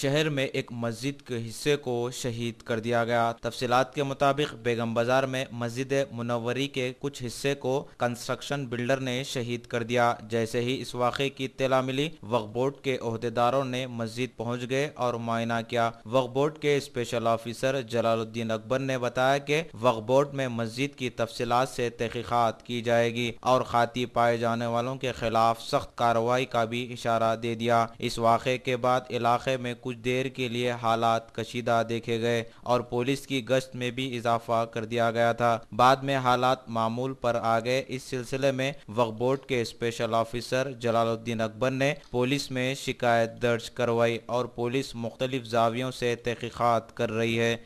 शहर में एक मस्जिद के हिस्से को शहीद कर दिया गया। तफसीलात के मुताबिक बेगम बाजार में मस्जिद मुनव्वरी के कुछ हिस्से को कंस्ट्रक्शन बिल्डर ने शहीद कर दिया। जैसे ही इस वाक़े की इत्तला मिली, वक्फ बोर्ड के ओहदेदारों ने मस्जिद पहुंच गए और मुआयना किया। वक्फ बोर्ड के स्पेशल ऑफिसर जलालुद्दीन अकबर ने बताया कि वक्फ बोर्ड में मस्जिद की तफसीलात से तहकीकात की जाएगी और खाती पाए जाने वालों के खिलाफ सख्त कार्रवाई का भी इशारा दे दिया। इस वाक़े के बाद इलाके में कुछ देर के लिए हालात कशीदा देखे गए और पुलिस की गश्त में भी इजाफा कर दिया गया था। बाद में हालात मामूल पर आ गए। इस सिलसिले में वक्फ बोर्ड के स्पेशल ऑफिसर जलालुद्दीन अकबर ने पुलिस में शिकायत दर्ज करवाई और पुलिस मुख्तलिफ जावियों से तहकीकात कर रही है।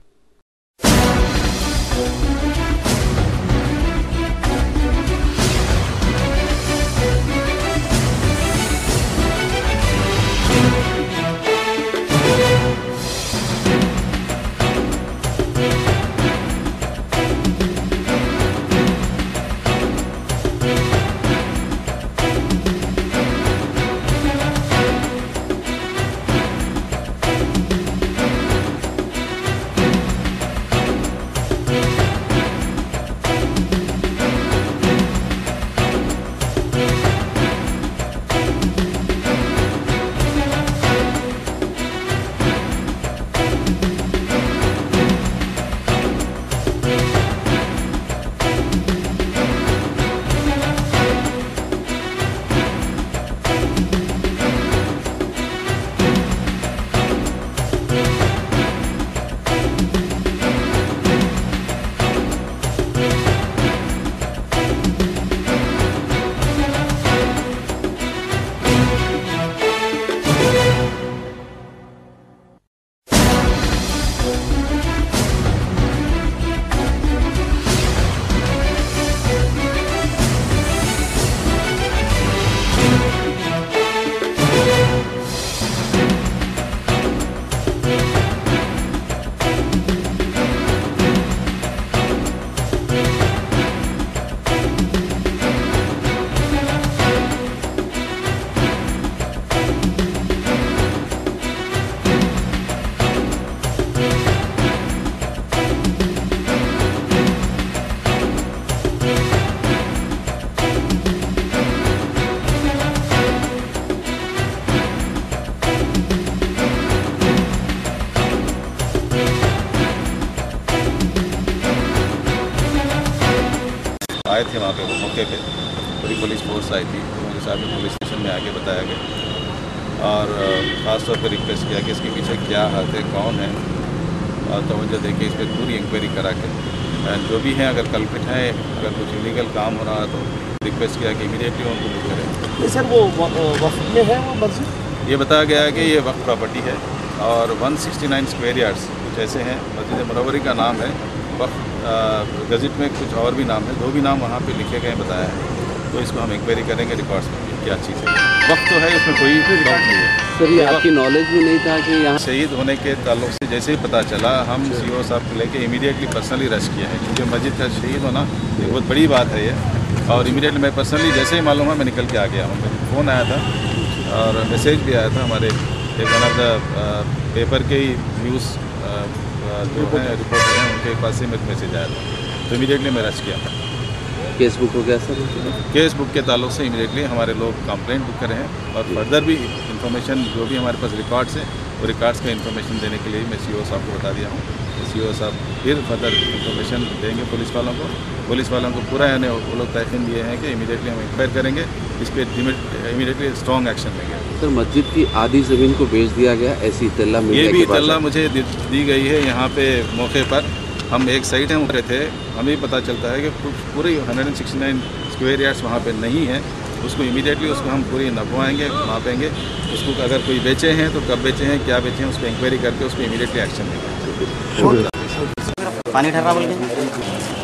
आए थे वहाँ पे, वो मौके पे पूरी पुलिस फोर्स आई थी। तो मेरे साथ में पुलिस स्टेशन में आके बताया गया और ख़ास तौर पे रिक्वेस्ट किया कि इसके पीछे क्या हाथ है, कौन है, और तवज्जो देके इस पर पूरी इंक्वायरी करा के जो भी हैं, अगर कल्प्रिट हैं, अगर कुछ इलीगल काम हो रहा तो रिक्वेस्ट किया कि इमीडिएटली उनको बुक करें। सर वो वक्फ में है वो मस्जिद? ये बताया गया है कि ये वक्फ प्रॉपर्टी है और 169 स्क्वायर यार्ड्स कुछ ऐसे हैं। मस्जिद मुनव्वरी का नाम है, वक्फ गज़ट में कुछ और भी नाम है, 2 भी नाम वहाँ पे लिखे गए बताया है। तो इसको हम इंक्वायरी करेंगे रिकॉर्ड्स में क्या चीज़ है। वक्त तो है, इसमें कोई डाउट नहीं है। सर ये आपकी नॉलेज में नहीं था कि यहाँ शहीद होने के ताल्लुक से जैसे ही पता चला, हम CO साहब को लेके इमीडिएटली पर्सनली रश किया है, क्योंकि मस्जिद का शहीद होना एक बहुत बड़ी बात है ये। और इमीडिएटली मैं पर्सनली जैसे ही मालूम है मैं निकल के आ गया हूँ। फ़ोन आया था और मैसेज भी आया था हमारे एक वन ऑफ द पेपर के ही न्यूज़ जो है रिपोर्टर हैं उनके पास से मेरे मैसेज आया था। तो इमीडिएटली मैं रश किया। केस बुक हो गया सर? केस बुक के ताल्लुक से इमीडिएटली हमारे लोग कंप्लेंट बुक करे हैं और फर्दर भी इंफॉर्मेशन जो भी हमारे पास रिकॉर्ड्स हैं वो रिकॉर्ड्स का इंफॉर्मेशन देने के लिए मैं CO साहब को बता दिया हूँ। CO साहब फिर फर्दर इंफॉर्मेशन देंगे पुलिस वालों को। पुलिस वालों को पूरा यानी वो लोग तयकीन दिए हैं कि इमीडिएटली हम इंक्वायर करेंगे, इस पर इमीडिएटली स्ट्रॉन्ग एक्शन लेंगे। सर मस्जिद की आधी ज़मीन को बेच दिया गया, ऐसी इत्तला ये भी इत्तला मुझे दी गई है। यहाँ पे मौके पर हम एक साइड हैं उतरे थे, हमें पता चलता है कि पूरी 169 स्क्वायर यार्ड्स वहाँ पे नहीं है। उसको इमीडिएटली उसको हम पूरी नपवाएंगे, मापेंगे। उसको अगर कोई बेचे हैं तो कब बेचे हैं, क्या बेचे हैं, उसको इंक्वायरी करके उसको इमीडिएटली एक्शन लेंगे। पानी ठहरा बोल के